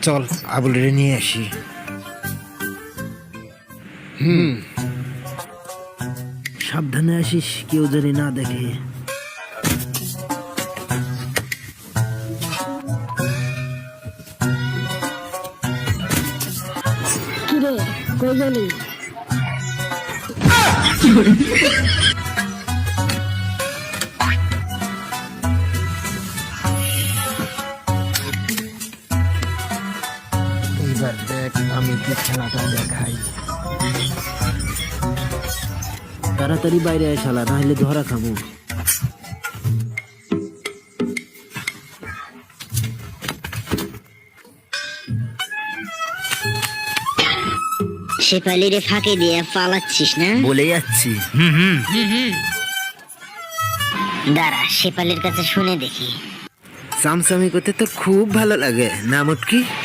চল আবুলের নিয়ে আসি। সাবধানে আসিস, কেউ জানি না দেখে। কিরে কই গেলি? এইবার দেখ আমি কি খেলাটা দেখাই। তাড়াতাড়ি বাইরে আয় শালা, না হলে ধরা খাবো। শেফালিরে ফাঁকে দিয়ে পালাচ্ছিস না? বলে যাচ্ছি। দাঁড়া, শেফালির কাছে শুনে দেখি। সামসামি করতে তো খুব ভালো লাগে না মুটকি?